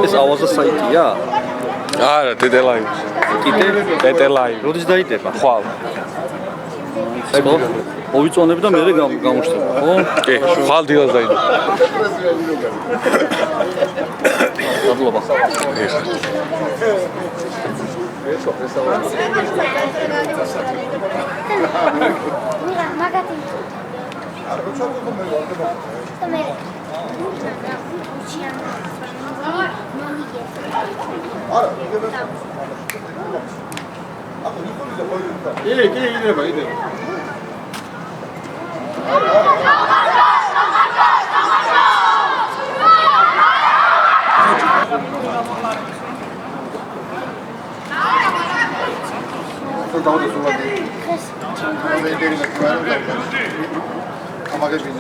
ეს ავაზა საიტია? არა, დეტელაი. კიდე? დეტელაი. როდის დაიდება? ხვალ. ხო? მოვიწონებ და მე გამოშტება, ხო? კი, ხვალ დილას დაიდება. მადლობა. მაგათი.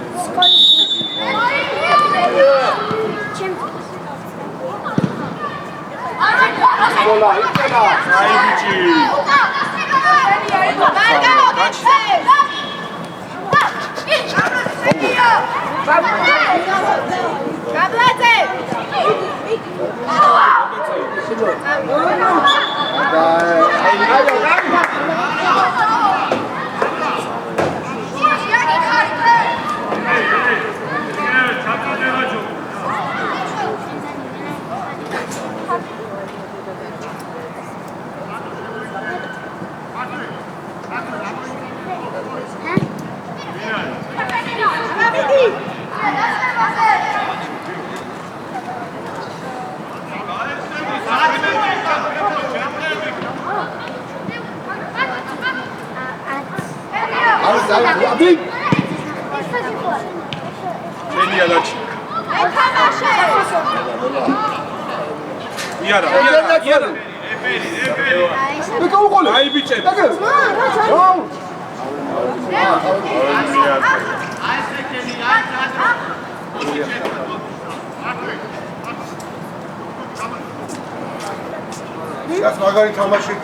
Сейчас მაგარი თამაში.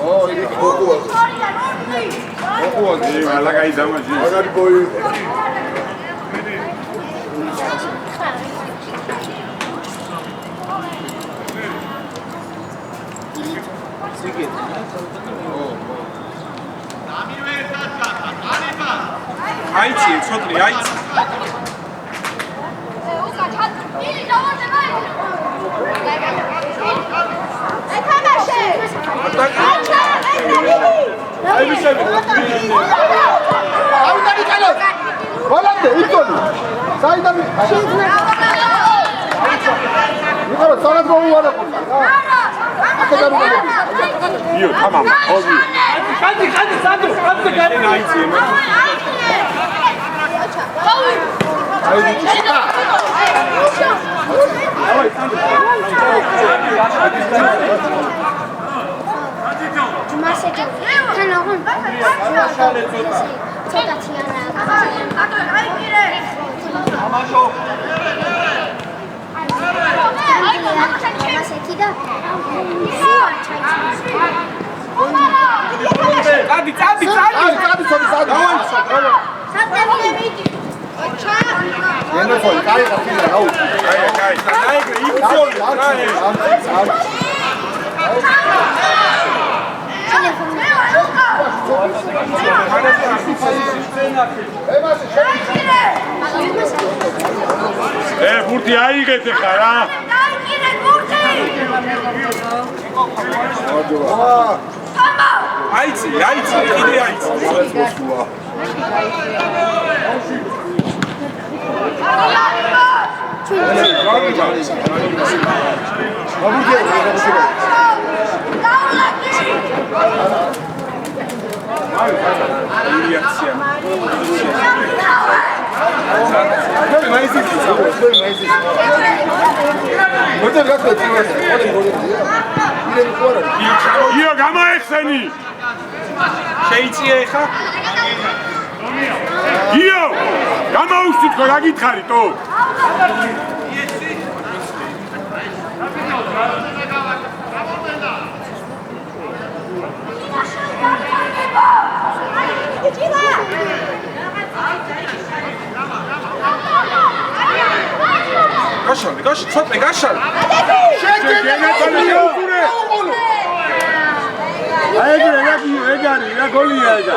ო, იგი გოგოა. გოგოა, მაგარი ბოი. აიცი, ცოტნი, აიცი. ბურთი აიღეთ ხა რა. აიცი, კიდე აიცი. იო გამოეხსენი. შეიწია ხა? იო გამოუშვით ხო რა გითხარითო? გაშალე, ცოტნე გაშალე. ეგარი რა გოლია ეგა.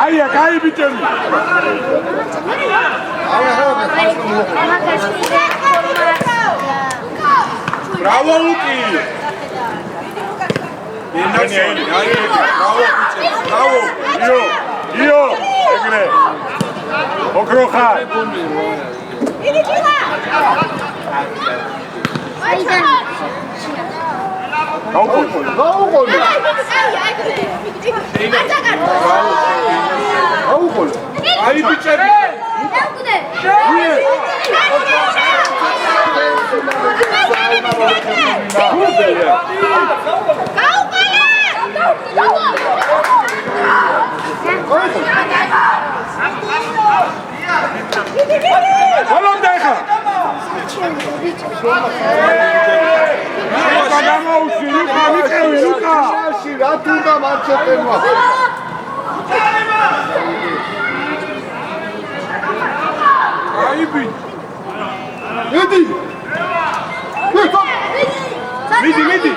აია, კაი ბიჭები. ბრავო უკი. Bravo! Io! Egre! Okroha! Ai biçeri! Midi!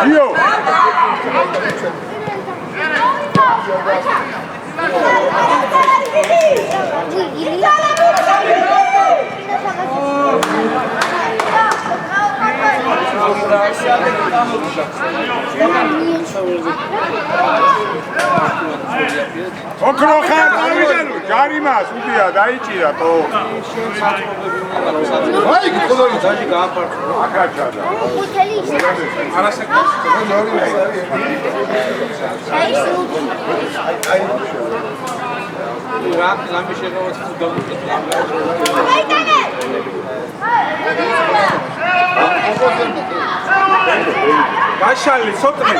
Io! ოქროხა დავიდანო ჯარიმას უდია დაიჭირა თო აი გქონოი დაჟი გააფართო აკაჩადა ხუთელი არასაკმაოდ რა ლამბი შეგავას თუ გამოვიდა გაშალი ცოტნე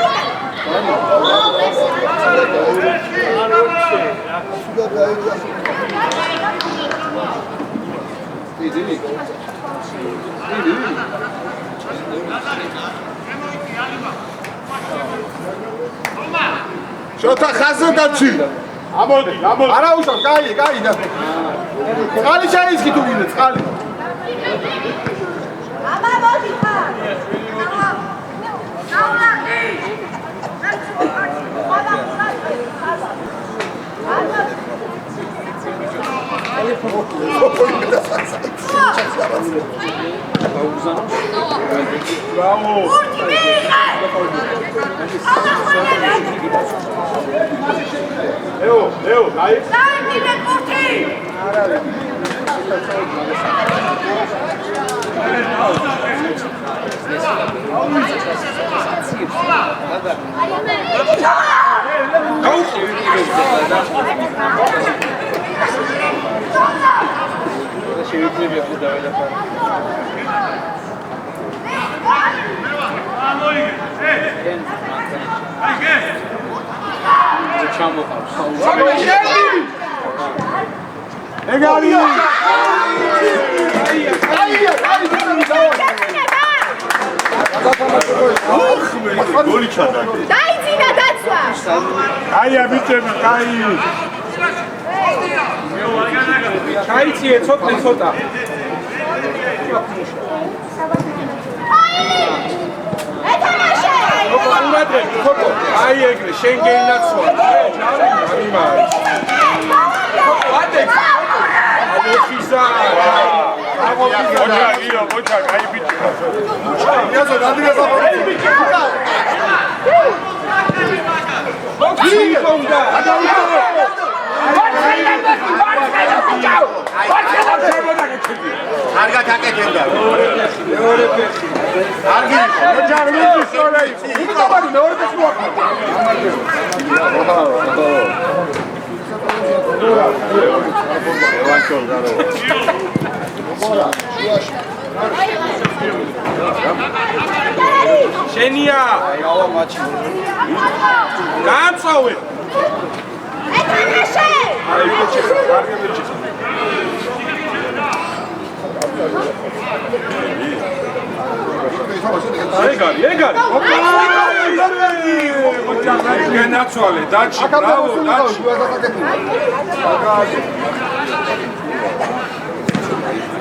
შოთა ხაზზე დაცი. ამოდი. არა უშავს, კაი და. წყალი შეისხი თუ გინდა, წყალი. აბა მოდი ხარ. Leo, aí. დაიძინა დაცვა. Aia, bičemi, kaj. ჩაიციე ცოტა. ეთანაშე. ყურადღე, ხოკო. აი ეგრე, შენ გეინაცვა. ამიმა. ვადე. აიხისა. Boča, kaj biče. იასო დადიასა. გიგონდა. კარგად აკეთებდა. მეორე ფეხი. კარგი. Boča, სკოლა იყო. უკაბარი მეორე ფეხი მოაქვს. შენია. გამწოვე. ეთანაშე. Ai, biče, კარგი biče. ეგარი. გენაცვალე, დაჩი, ბრავო, დაჩი.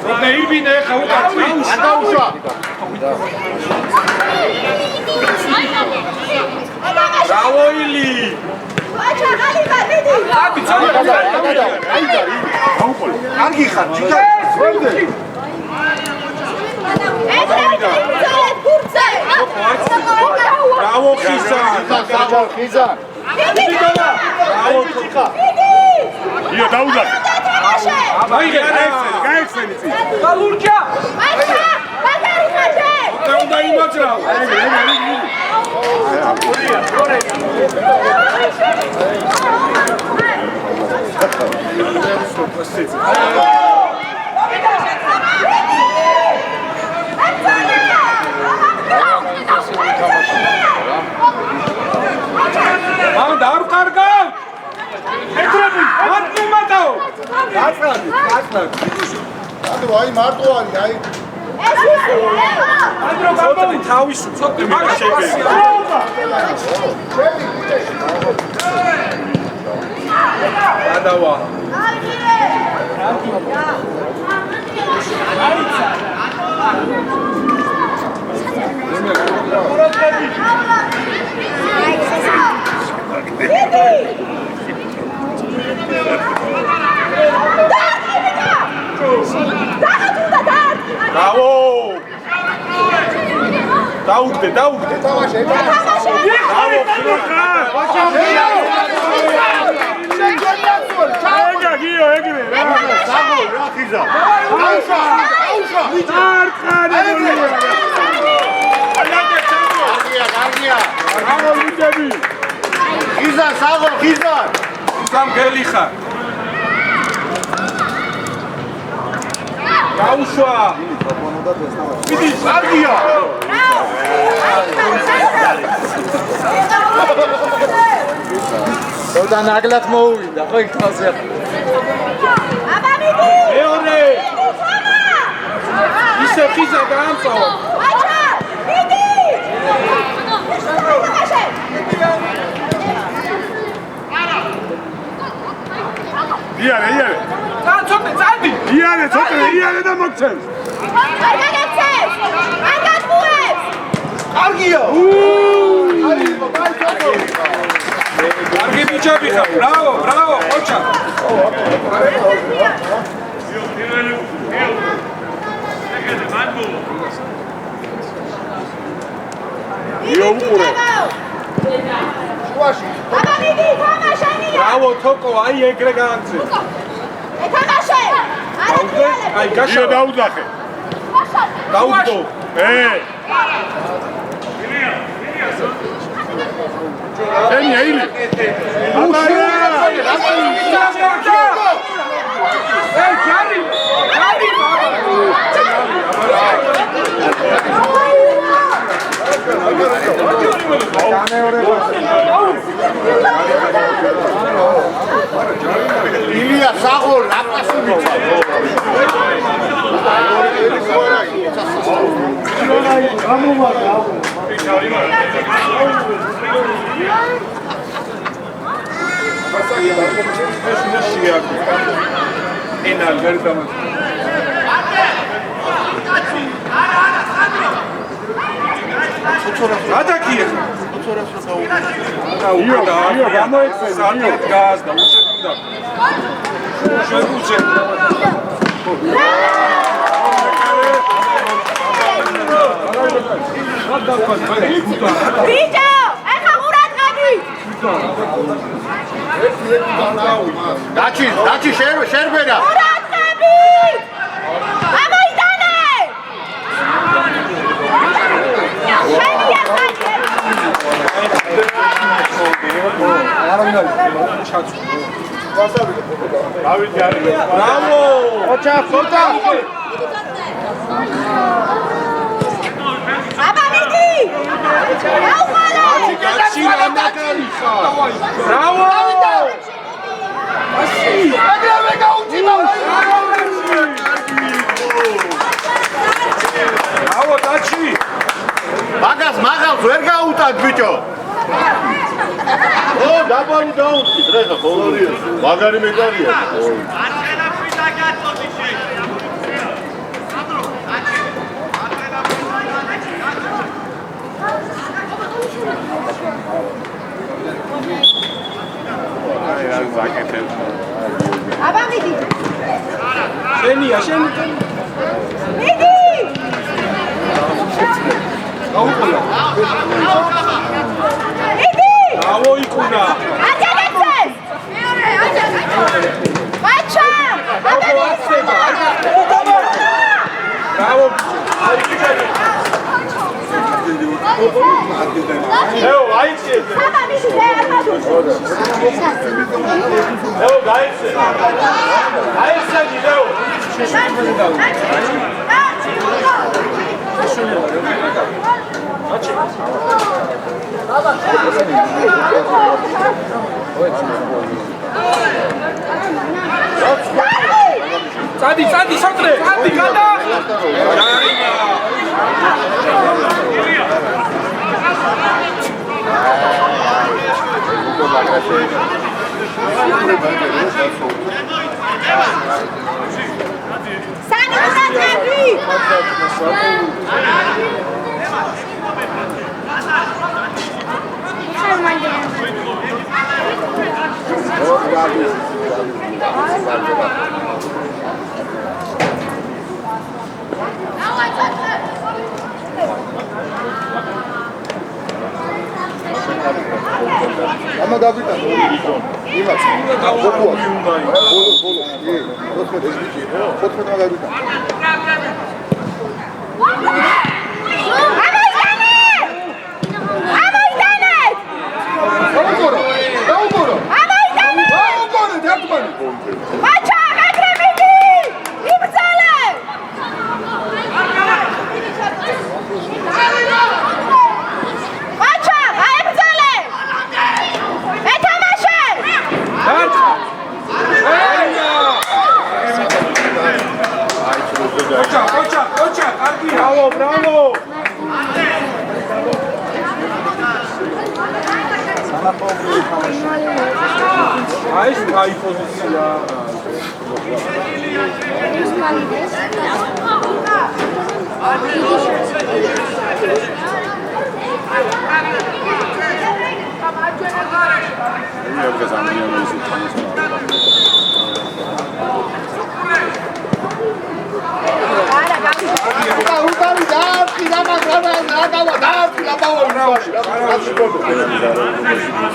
როდე იბინე ხა უკაცი. აკაუშა. ბრავო ილი. ბაჭა ღალიბა მიდი. აბი წავა. კარგი ხარ, ჯიგა. ვერდე. ბრავო ხიზა. ხიზა. ბრავო ხიზა. Io, დაუგა. აი გაიხსენი წინ. გალურჯა. ბაჭა, ბაგარი ხაჯე. უნდა იმაძრავ. მან დაარყარგა. ეთრები, მარტო მარტო. გაწრადი. ანუ აი მარტო არის, აი. ეს ისე. ანდრო გამოვი თავისუ ცოტა მაგას შეგეძლო. გადავა. Bravo! დაუგდე. თამაში. Gio, egre. საღო, რა ხიზა. აუშა. Arqani. კარგია. Bravo, bičemi. ხიზა, საღო, ხიზა. სამგელი ხარ. გაუშვა. მიდი, კარგია. და ნაგლად მოუვიდა, ხო იქ თვალზე. აბა მიდი. მეორე. ისე ხიზა გაამწავა. ბაჭა, მიდი. ეთანაშე. იარე, იარე. წადი. იარე, ცოტა, იარე და მოგცემს. არ გაგაცეს! არ გაგუებს! კარგია. კარგი ბიჭები ხარ. ბრავო, ბრავო, ხოჩა. იოუყურე. შუაში. აბა მიდი, თამაშენია! ბრავო, თოკო, აი ეგრე გაანცე. ეთამაშე! დაუძე, აი იო გაშა. დაუძახე. დაუძო. შენია ილი. აბაია. ეი, ჯარი. ჯარი. ილია საღოლ აპასუბიცა. გადაკიე. იო, გამოეცემა, საერთოდ გაზდა, უშეფდა. შეგუძე. ბიჭო, ეხა ყურადღები! დაჩი შერბერა. ყურადღები! ამოიტანე! შენია ბრავო! ოჩა, ხოთა. აბა მიდი! დაუყალე! ბრავო! აგრევე გაუჭირდა. ბრავო, დაჩი! მაგას მაღალს ვერ გაუტად ბიჭო. ო, დაბალი დაუჭი, დრეხა ხოლორია. მაგარი მეგარია. აბა მიდი! შენია, შენი. მიდი! მიდი! ბრავო, იკუნა. არ გაგაცეს! მაჩა! აბა მიდი! ბრავო. ეო, აიცი. აბა მიდი, მე არ მადუწე! ეო, გაიცე. აიცი, ეო. წადი, წადი, სოტრე. წადი, გადა. სანი ყურადღები! ამა დავიტან იმას გოგოა ბოლო ე 14 ეს ბიჭი 14 დავიტან გაუგორო დარტმანი მაჩა აგრე მიდი! იბრძოლე! მაჩა, აიბრძოლე! ეთამაშე! Kocha, კარგია. Bravo. აი ეს კაი პოზიცია.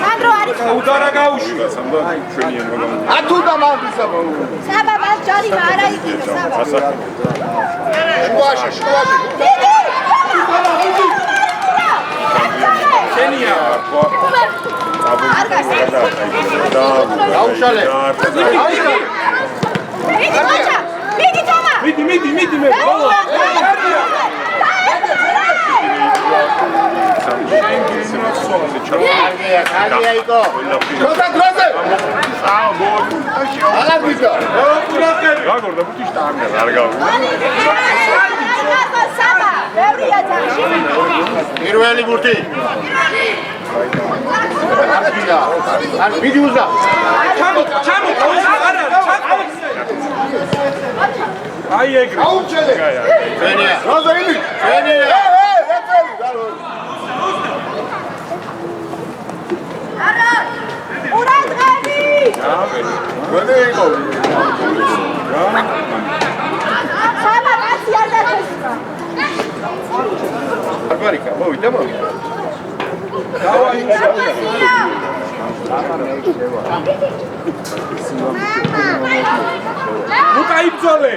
Sandro არის udara გაუშვი ათუ და მაგისა საბა მას ჯარი არა იქნება საბა შუაში შენია არ გასცემ დაუშალე მიდი თომა მიდი მე ბოლო კარგია იკო ხოდა დროზე აღარ ვიდა გაგორდა ბუთიშ და არ გავუ საბა ბევრია ძაღლი პირველი ბურთი არ მიდი უზა ჩამო არა აი ეგრე აუჩელე ფენია დროზე იმი ფენია არა ურადღები ვენე იყო საბა კაცი არ დაწესა აბარიკა მოვიდა ნუ კაიბძოლე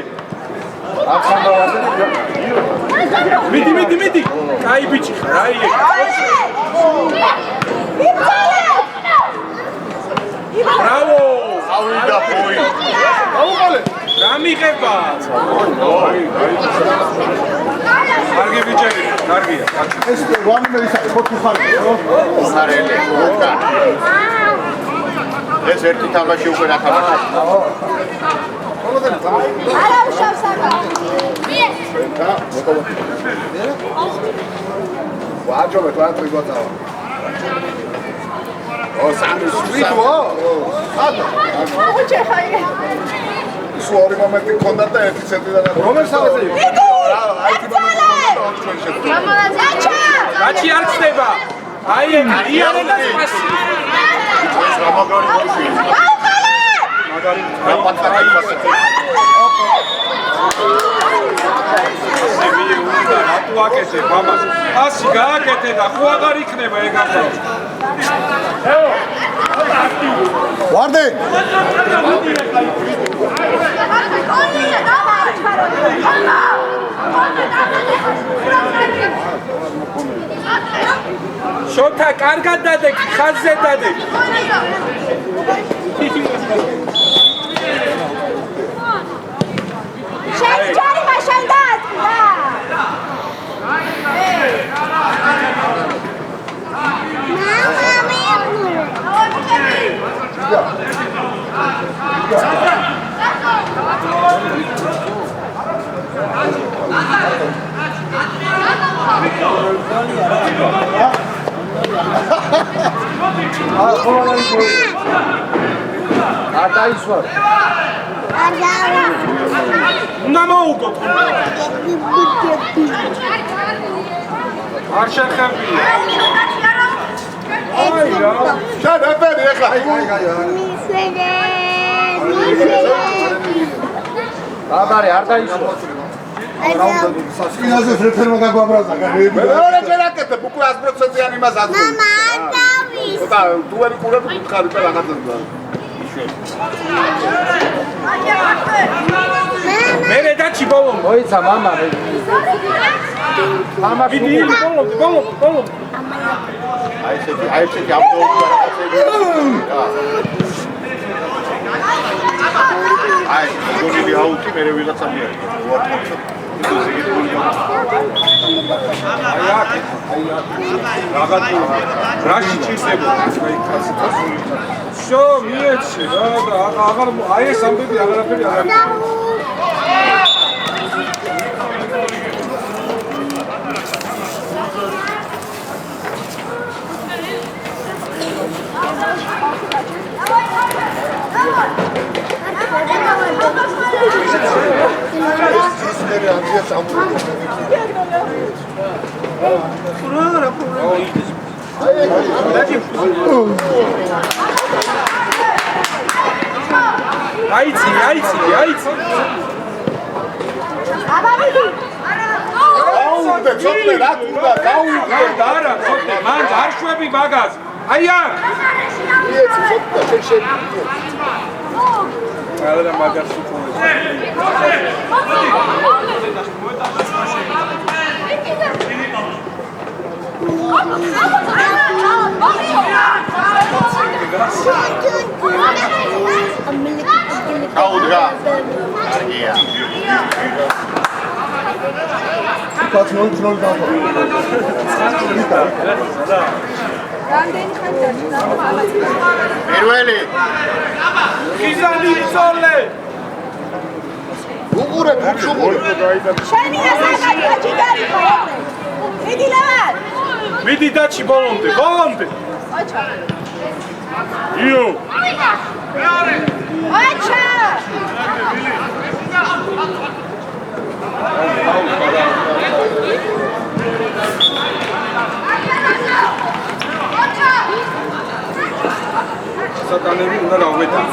მიდი კაი ბიჭი ხარ აი ეგ ბრავო ავიდა ხოი აუყოლე გამიღება კარგი ბიჭები კარგია ეს ვანმე ისა ხოთი ხარი ხარელი ხოთა ეს ერთი თამაში უკვე ნახავდა არა უშავ საბა და მოკოვო ვაჯობე კვანტრი გოწავა ო სამი სვიტო ატა უჩე ხაი სუარი მომენტი კონდა და ერთი ცენტრიდან რომელ სავაზე იყო აი თუ გაჩი არ ხდება აი ეგ იანე და სპასი ეს რამაგარი გოშია მაგარი რაპატაკი ფასი სევიე უნდა რატო აკეთე მამას ასი გააკეთე და ხო აღარ იქნება ეგ ახლა ვარდე შოთა კარგად დადეგ ხაზზე დადეგ შენ ჯარი მაშინ დაატყდა არ დაისვა უნდა მოუგოთ არ შეხებია აი რა შადაფერი ეხლა აბარე არ დაისვა სინაზე ფრეთერმა გაგვაბრაზა მე რა ჯერაკეთე უკვე 100%-იანი მას აწვევს მამა არ დავის და თუ ვერ ყურებ უთხარი ყველა ხაცდა მე დაჩი ბოლო მოიცა მამა მამა ვიდი ბოლო აი ესეთი ავტოუბი აი გონილი აუტი მე ვიღაცა მიარი რაში ჭირდება აი კაცი შო მიეცი რა და აღარ აი ეს ამბები აღარაფერი აღარ Come on. აიცი. გაუგდე, ცოტნე რა თუნდა, გაუგდე. არა, ცოტნე, მან არ შვები მაგაზ. აი აქ. მიეცი ცოტნე, შენ შეგვიძლია. არა მაგას უყურე. გაუდგა. კარგია. პირველი. ხიზანი ცოლე. უყურე, უყურე. შენი ასაკია ჯიგარი ხო? მიდი ლევან. მიდი დაჩი ბოლომდე. აჩა. იო. აჩა. საკანები უნდა გავმეტანო.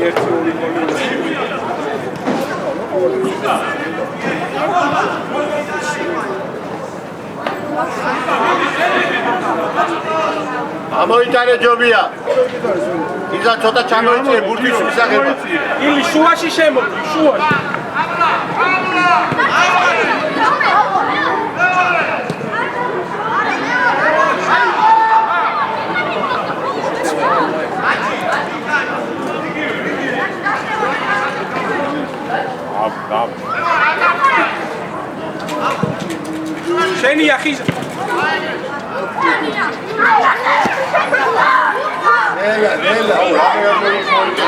ერთი ორი გოლი უნდა შევიდე. ამოიტანე ჯობია. იზა ცოტა ჩამოიწე ბურთის მისაღება. ილი შუაში შემოდი, შუაში. შენი ახის ნელა.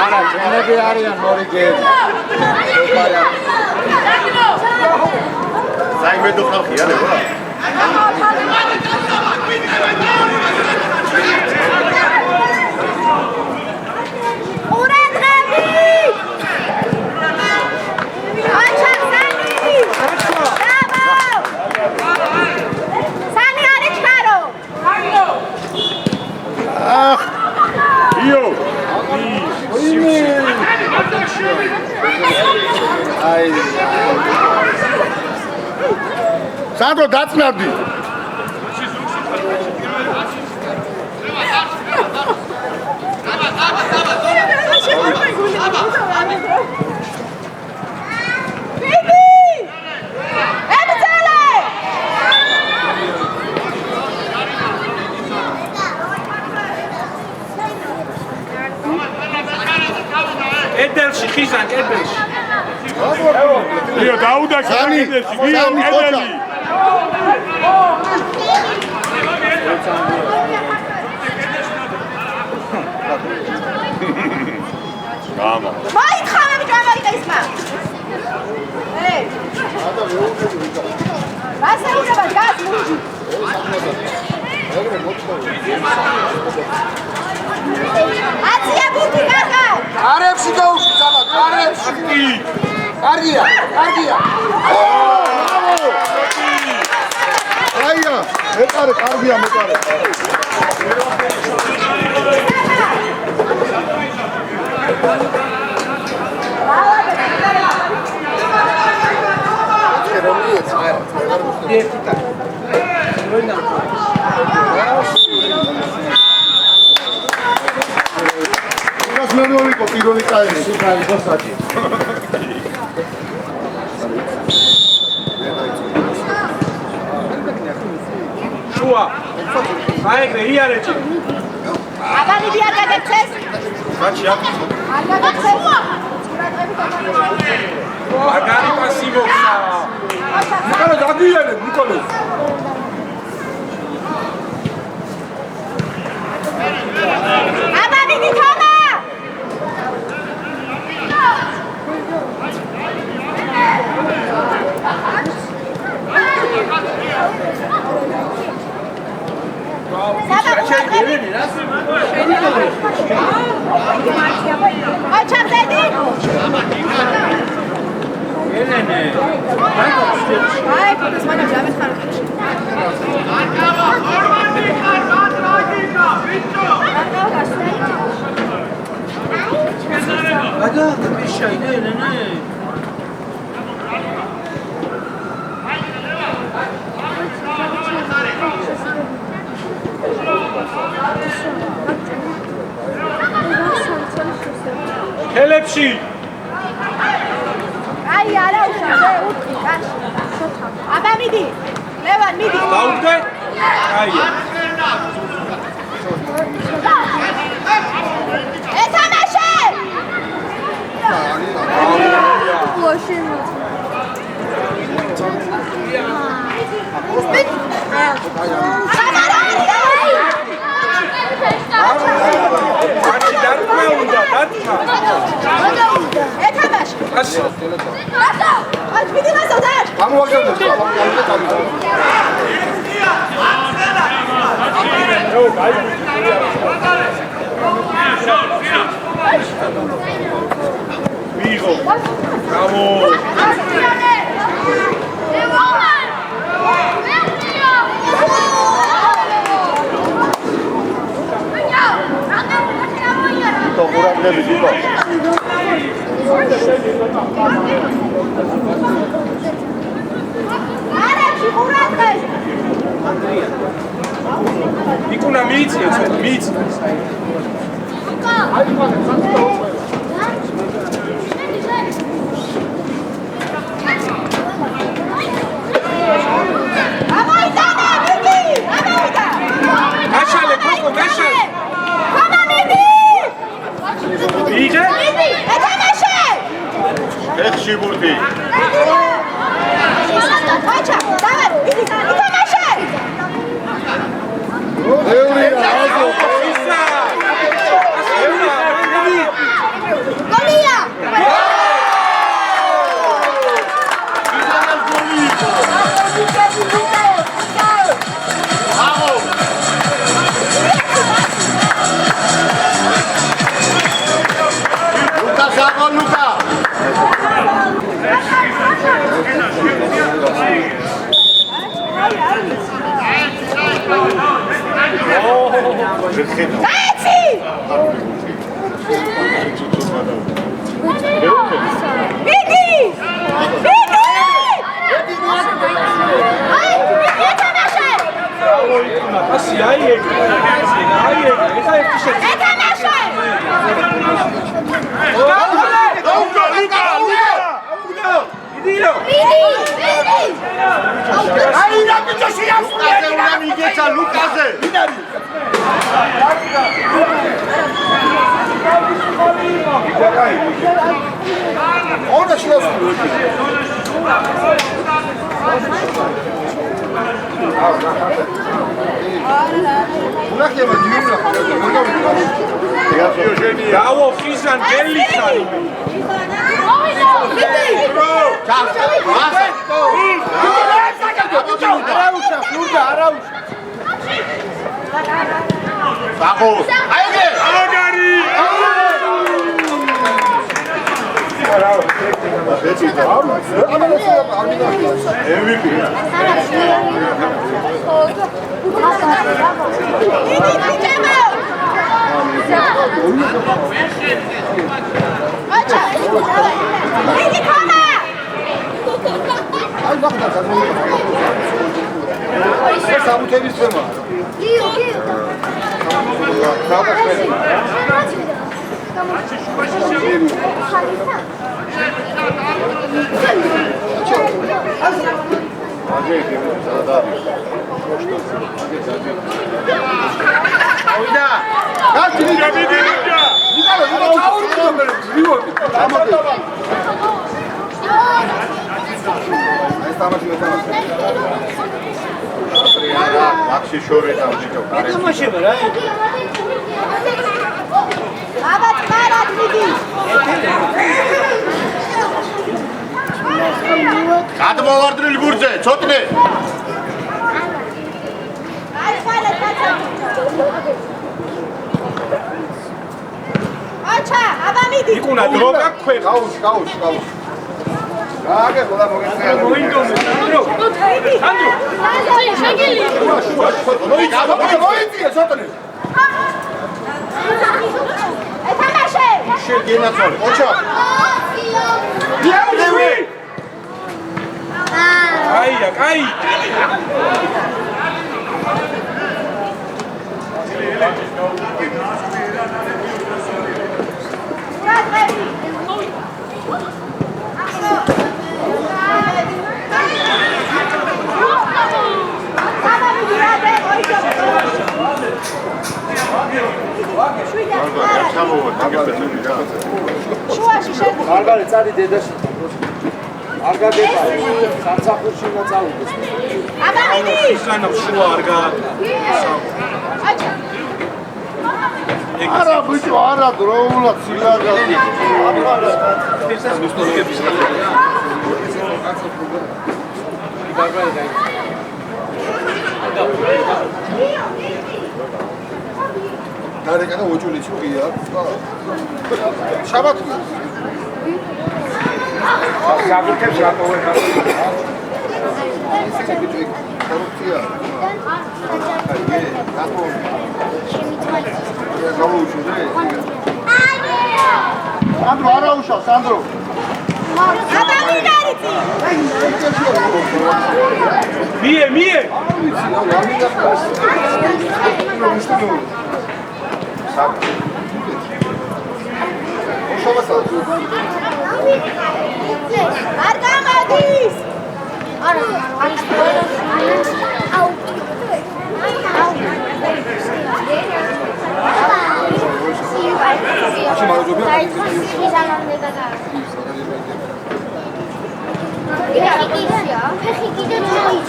არა, ძენები არიან მორიგები. საიმედო ხალხია ნება. ყურადღები! აჩა სანი! სანი არის ჩქარო! იო. სანდრო დაწნავდი. ედელში ხიზან ედელში. იო დაუდაკი კედელში. იო კედელი. გამა. მაითხავე ბიჭამაიკა ისმა. მასაურება გას მუჯი. აცია ბუთი კარგა. არებში გაუშვი სამა, არებში. კარგია. აია, მეკარე, კარგია მეკარე. ნოვიკო პირველი წაიღე სიფარი ხოსაჭი. შუა. აიგრე იარეჭი. აბანი დიარ გაგეცეს? ბაჩი აქ. არ გაგეცეს? აგარი პასივოხა. ნიკოლე დაგიარე, ნიკოლე. აბანი დითომა. აჩა ზედი. ხელებში აი არა უშავე უთი კაში აბა მიდი ლევან მიდი დაუდგე აი ეთამაშე მათი დარტყმა უნდა დარტყმა ეთამაშე ასე გასო აი მიდი გასო და გამოვაგებთ მიიღო გამო то ყურადღებით იყო არებში ყურადღეს იქუნა მიიწია ცოტა მიიწია ამოიტანე მიდი ამოიტა გაშალე კოკო გაშალე ხომა მიდი მიიღე მიდი ეთამაშე ეხში ბურთი აჩა დავარ მიდი ეთამაშე გოლია კაცი მიდი მიდი აი ეთამაშე ასე აი ეგ ეხა ერთი შეჭი ეთამაშე იდიო მიდი აი რა ბიჭო შეასრულე უნდა მიგეცა ლუკაზე ონა შეასრულე ნახე მაგიულა დავო ხიზან გელიხარი სამუთების თემა. გადმოვარდნილი გურძე, ცოტნე. აჩა, აბა მიდი. იქუნა დრო გაქვე. გაუში. გააგე ყველა მოგეწია. მოინდომე, დრო. ანდრო. შეგილი. მოიწია, ცოტნე. ეთამაშე. გენაცვალე. ოჩა. დიაუში. აია, კაი. შუაში შეგვიძლია. მარგალე წადი დედაში. არ გაგება. სამსახურში უნდა წავიდეს. აბა მიდი. სანამ შუა არ აჩა. არა ბიჭო, არა დროულად სილაგაზი. დარეკა და ოჯული ჩუღია. შაბათი. საგუთებს რატოვენა? კორუფცია. სანდრო არა უშავ, სანდრო. აბა მინარიცი. მie. არ გამადის. არა, არის აუ.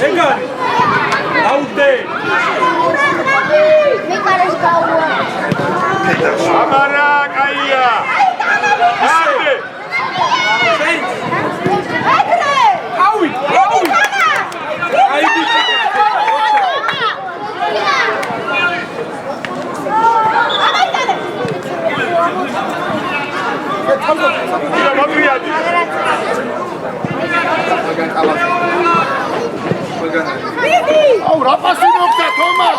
ეგარი. აუდე. მე კარეს გავუა. ამარა კაია. ასე. ეგრე. ავი. აი ბიჭი. მოგვიადი. მიდი. აუ რა პასუხობდა თომა?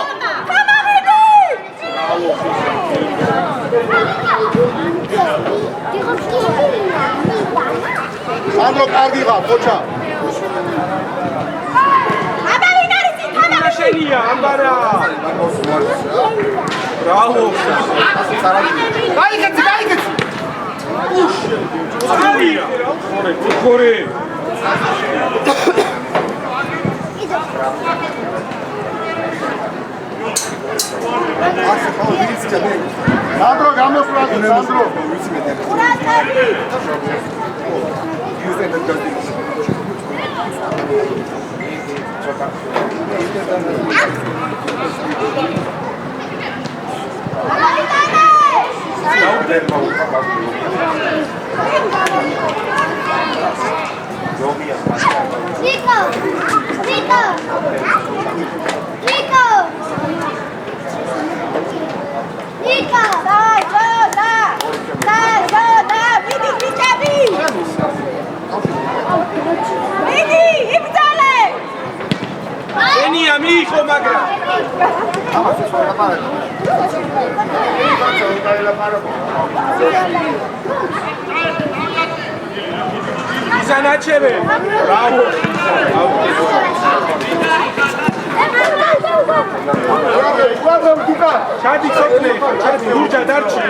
სანდრო კარგი ხარ, ხოჩა. აბა მინარიცი თამა. შენია ამბარა. ბრავო. გაიგეცი. აია. ხორე. სანდრო გამოსვლა, სანდრო. ურატები. Niko! Daj, მიდი ბიჭები! მიდი, იბრძოლე! ენია მიიღო მაგრამ. იზანაჩევე. ბრავო. ჩადი ცოტნე, ჩადი ლურჯა დარჩი.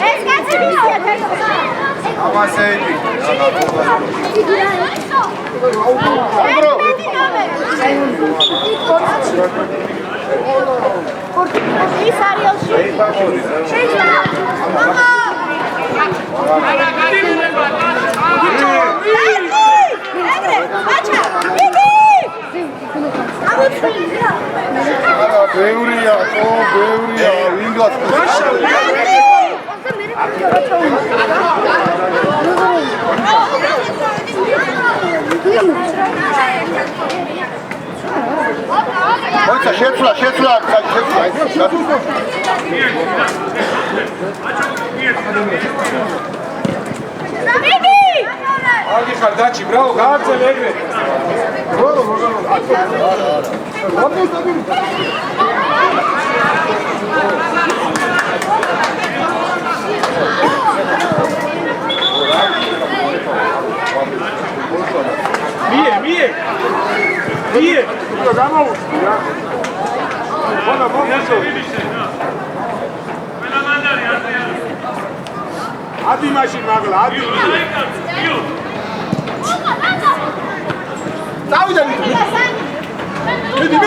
ეს კაცი მისია ამასე იგი. ის არიელში. ბევრია, ვინგაც. მოიცა შეცვლა, მიდი! აგი ხარ დაჩი, ბრავო, გააგზავნე ეგრე. რა Adi mașini, magla, adi. Vedi.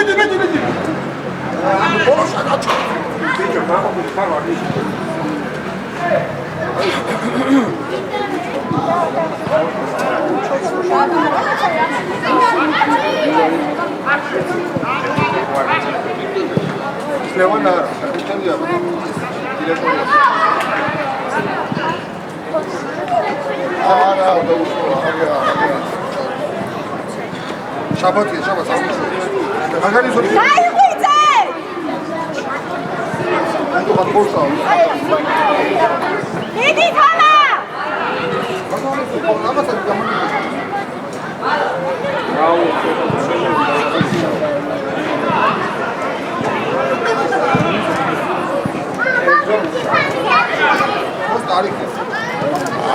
Şabatı, şabat. Magari soru. Hayır güzel. Bak borsa al. Dedi sana. Ama sen zaman.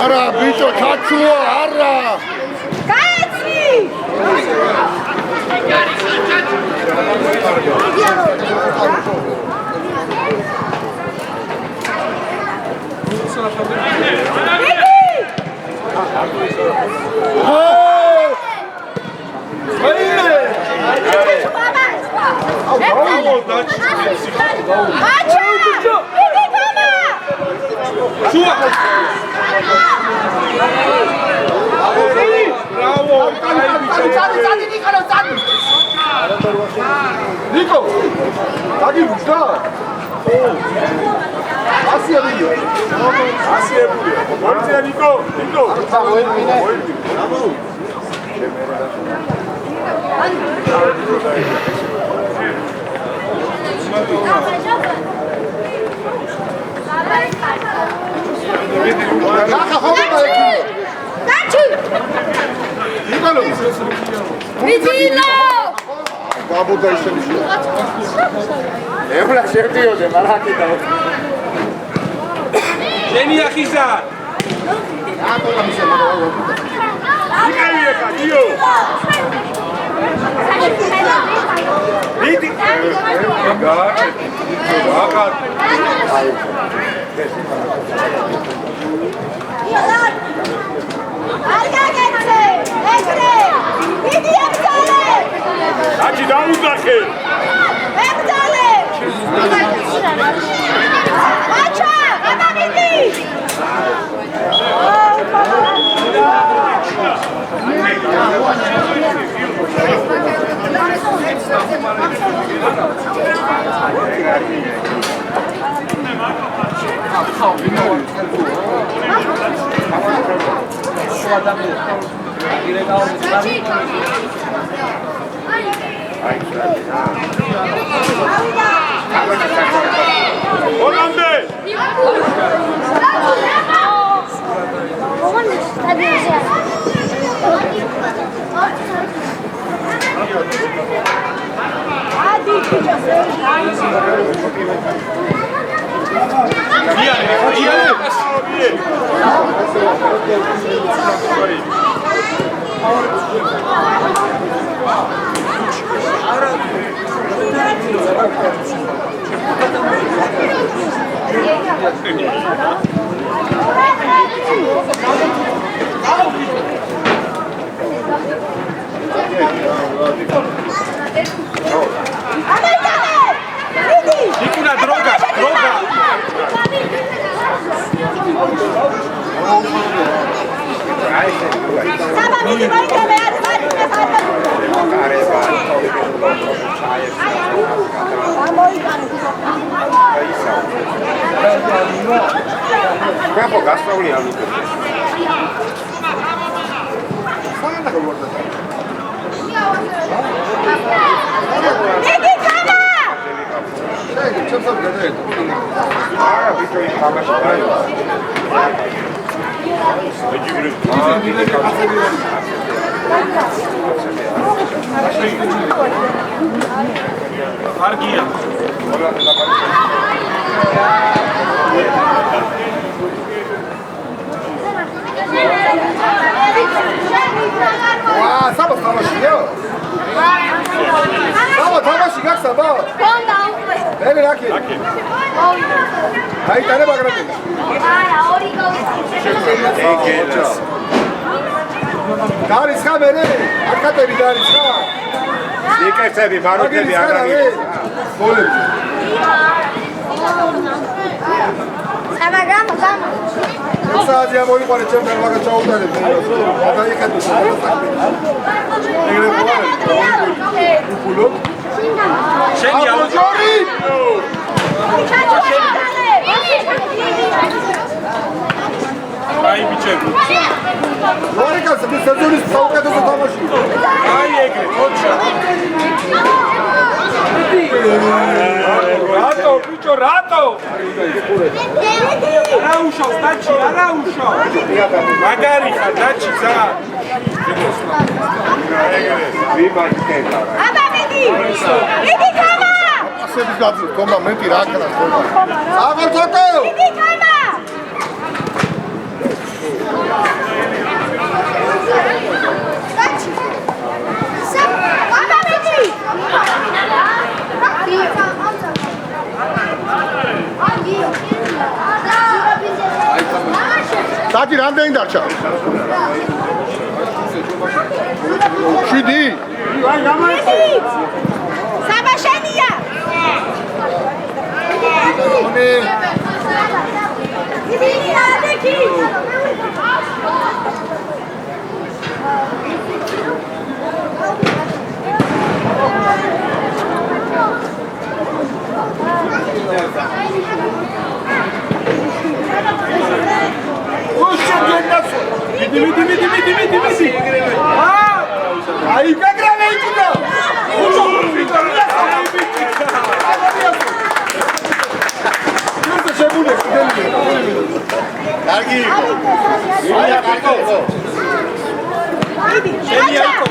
Ara, bicho, çaçuo, ara. Kaçı. Niko, dagi buçta. Asiye biliyor. Asiye buluyor. Polisiye Niko. Tamam, oyun yine. Babu da işe düşüyor. Evla şey diyor de merak etme. Yeni yakışa. Ya böyle bir şey var. Yine yakıyor. Vedi. Gagat. Hacı Davut Akın. Hollande. Nikuna droga. Kako gasovali ali. Čem sam gledaju? A, vi to i kamaš daju. კარგია. საბა თამაშია? საბა თამაში გაქვს საბა? კონდა უკვე. მე რაკი? აი თანე ბაგრატი. არა, ორი გავიწევი. ეგეც. გარის ხა მერე? აკატები გარის ხა? იკეცები, მაროდები არ არის. გოლები. აბა გამო. საათი ამოიყვანე ჩემთან მაგა ჩაუტარებ. და იქეთ ეგრე გულო. შენი ჯორი! აი ბიჭები. ლორიკას მის სეზონის საუკეთესო თამაში. აი ეგრე, ხოჩა. რატო, ბიჭო, რატო? არა უშავს, დაჩი, არა უშავს. მაგარი ხარ, დაჩი, ზა. აბა მიდი. მიდი გამა. ასების გაძი, თომა მეტი რა ქნა თომა. აღარ თოკო. მიდი გამა. დადი რამდენი დარჩა? 7. საბა შენია. აი გაგრავე იქნა. კარგი იყო. შენია იყო.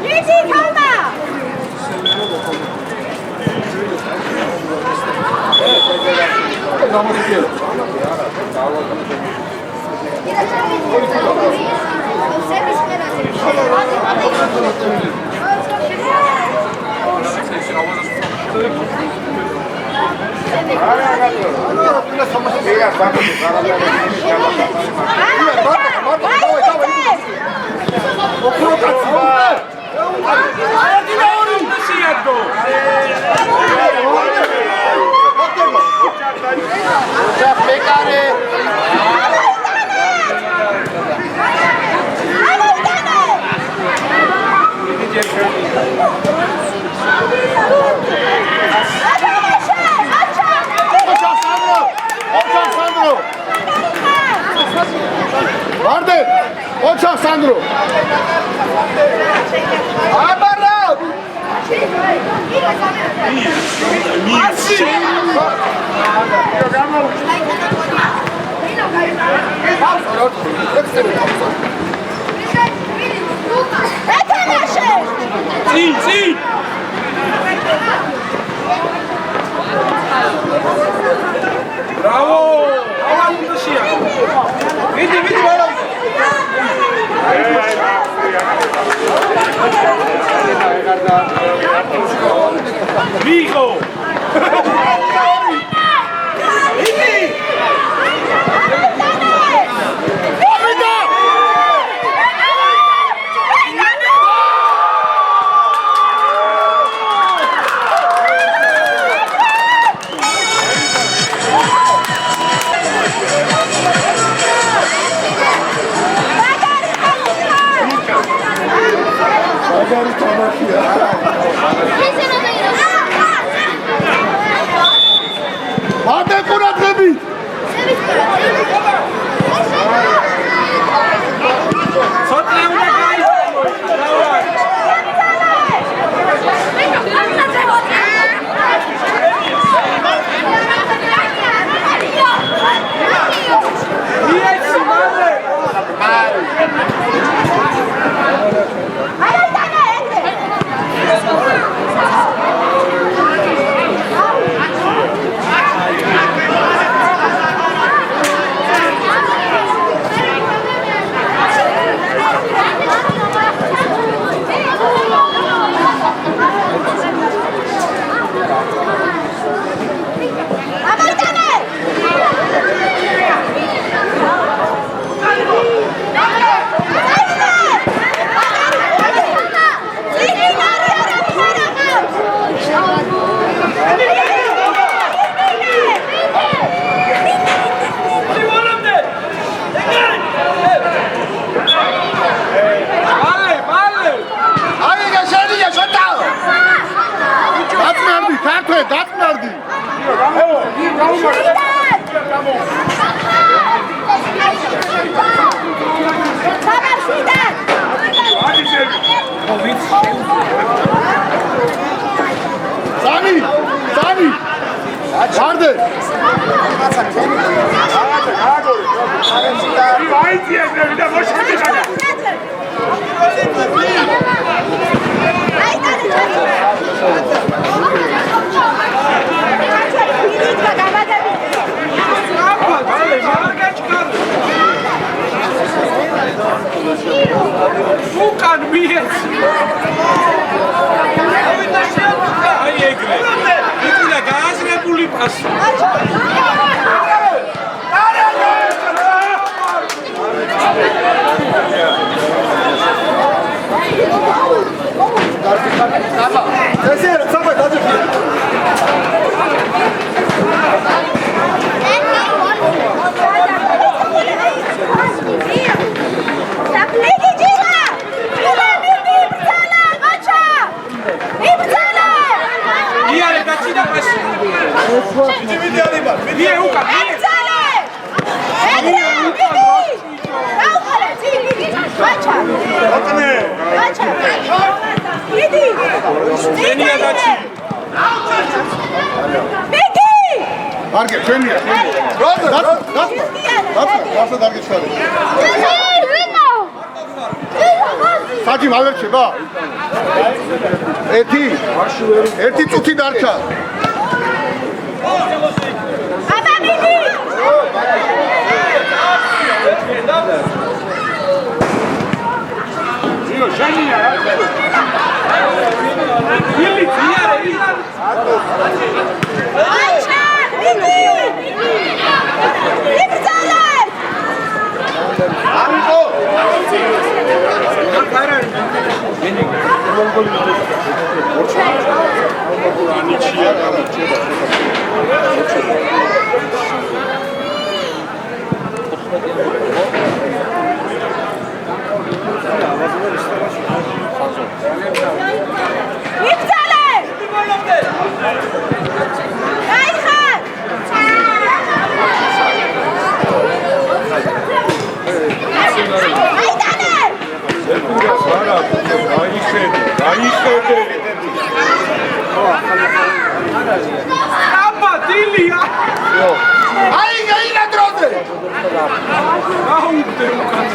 Easy, calma! Ocha Sandro. Abara. Sim. Bravo! Olha o Lucia. Vidi, olha. Mijo! დროზე აიწიებები და მოშკიდანა. უკან მიეც აი ეგრე იქნა გააზრებული პასი ესე რა სამა დაძებია არგე ჩვენია როზე დასა დაგეშალე საჭი მალერჩება ერთი წუთი დარჩა აბა მიდი ძიო შენია რა ილი ძიარე აჩა მიდი იბრძოლე ამიყო აბა დილია აი გაინა დროზე აუდე უკან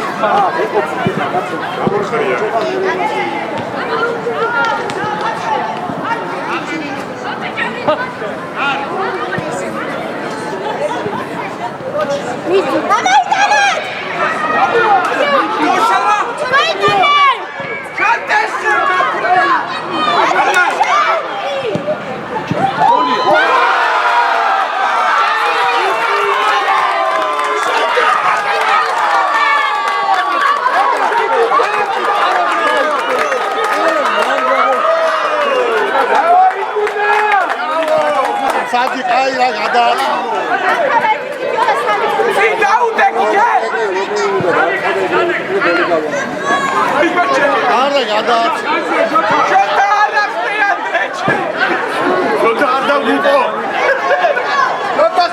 საჭი აი რა გადააჭი არა გადააჭი შოთა არ დავგიტო შოთა